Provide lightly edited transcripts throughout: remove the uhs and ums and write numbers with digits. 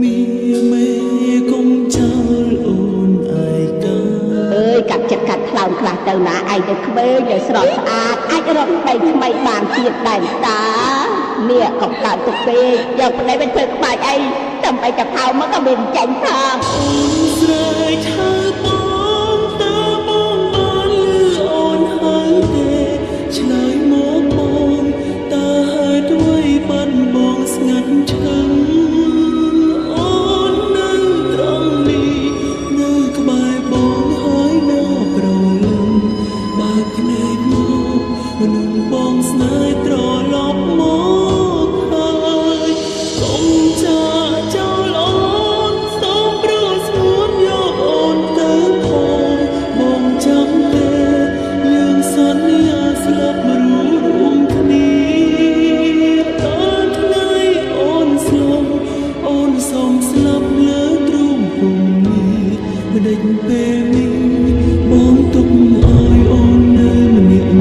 មីមេកុំចោលអូនឯកាអើយកាត់ចិត្តកាត់ខ្លោមខ្លះទៅណាឯងទៅក្មេងឲ្យស្រស់ស្អាតអាចរកប្តីថ្មីបានទៀតដែរតានេះកុំកើតទុកពេកយកប្តីទៅធ្វើក្បាច់អីដើម្បីតែផៅមកក៏មានចាញ់ផងអូនស្រែកហៅបងតើបងបានលឺអូនហៅទេឆ្លើយមកបងតើហេតុអ្វីបានបងស្ងាត់ឈឹងបងស្នេហ៍ត្រឡប់មកហើយកុំចាចោលអូនសូមព្រោះស្ងួនយកអូនទៅផងបងចាំទេយើងសន្យាស្លាប់រួមគ្នាដល់ថ្ងៃអូនស្លាប់អូនសូមស្លាប់លើទ្រូងពុំនេះមិនដេញពេលនេះបងទុកឲ្យអូននៅម្នាក់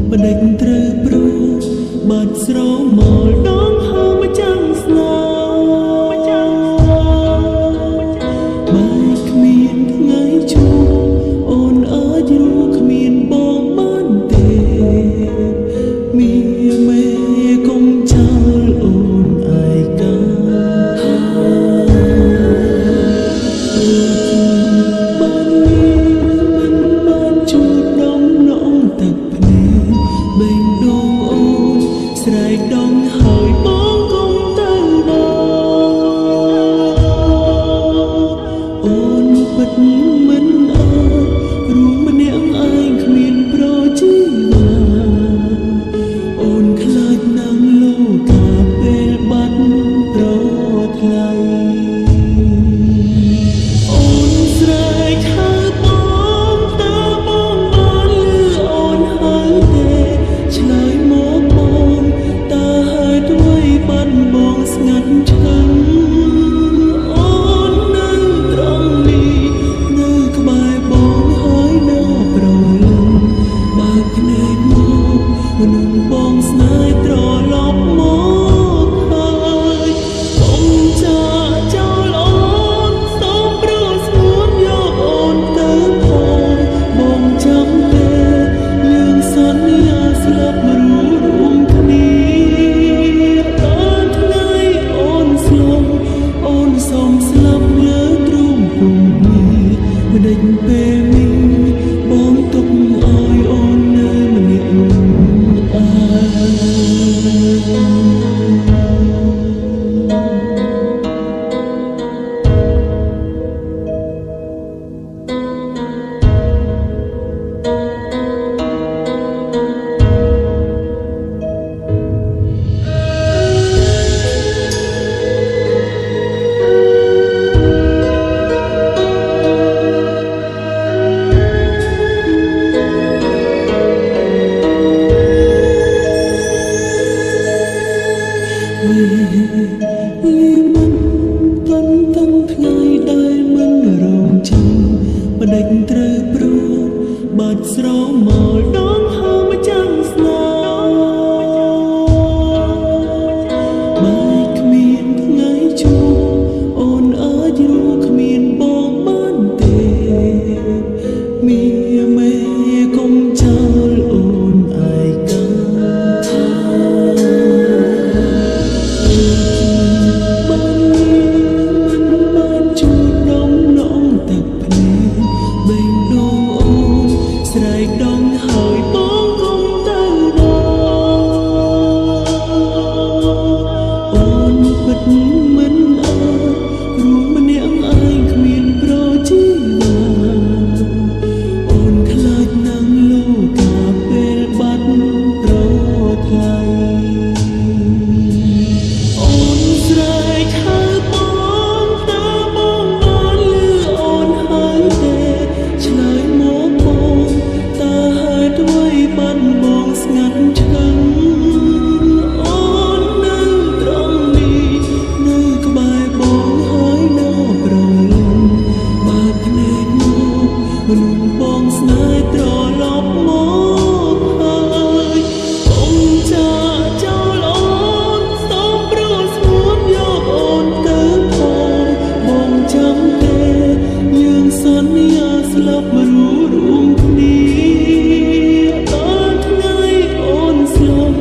បដិញត្រូវព្រោះបាត់ស្រមោលដងហើមចាំស្នាបែកគ្មានថ្ងៃជួបអូនអាចរួគ្មានបងបានទេមីមេកុំចោលអូនឯកាបានមានបានជួបដងនងទឹកភ្នែកបេងដូងអូនស្រែកដងហើយបងកុំទៅដល់អូនពិតមិនអាចរួមម្នាក់ឯងគ្មានប្រជីវ៉ាអូនខ្លាចណាស់លោកាពេលបាត់ប្រថ្លៃអូនស្រែកហៅបងតើបងបានលឺអូនហៅទេឆ្លើយមកបងតើហេតុអ្វីបានបងស្ងាត់ឈឹងអូននៅត្រង់នេះនៅក្បែរបងហើយនៅប្រលឹងបើកភ្នែកមកមនុស្សបងស្នេហ៍ត្រឡប់មកហើយកុំចាចោលអូនសូមព្រោះស្ងួនយកអូនទៅផងបងចាំទេយើងសន្យាស្លាប់រួមគ្នាដល់ថ្ងៃអូនស្លាប់អូនសូមស្លាប់លើទ្រូងពុំនេះមិនដេញពេលនេះបងទុកឲ្យអូននៅម្នាក់បដិញត្រូវព្រោះបាត់ស្រមោលដងហើមចាំស្នាបែកគ្មានថ្ងៃជួបអូនអាចរួគ្មានបងបានទេមីមេកុំចោលអូនឯកាបានបានជួបដងនងទឹកភ្នែកបេងដូងអូនស្រែកដ មនុស្សបងស្នេហ៍ត្រឡប់មកហើយបងចាចោលអូនសូមព្រោះស្ងួនយកអូនទៅផងបងចាំទេយើងសន្យាស្លាប់រួមគ្នាដល់ថ្ងៃអូនស្លាប់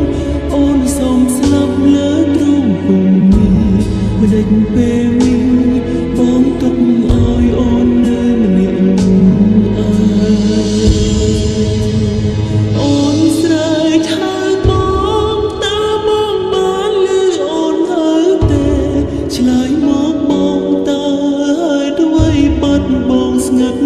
អូនសូមស្លាប់លើទ្រូងពុំនេះមិនដេចពេលនេះបងទុកឲ្យអូននៅម្នាក់ឯងអូនស្រែកហៅបងតើបងបានឮអូនហៅទេឆ្លើយមកបងតើហេតុអ្វីបាត់បងស្ងាត់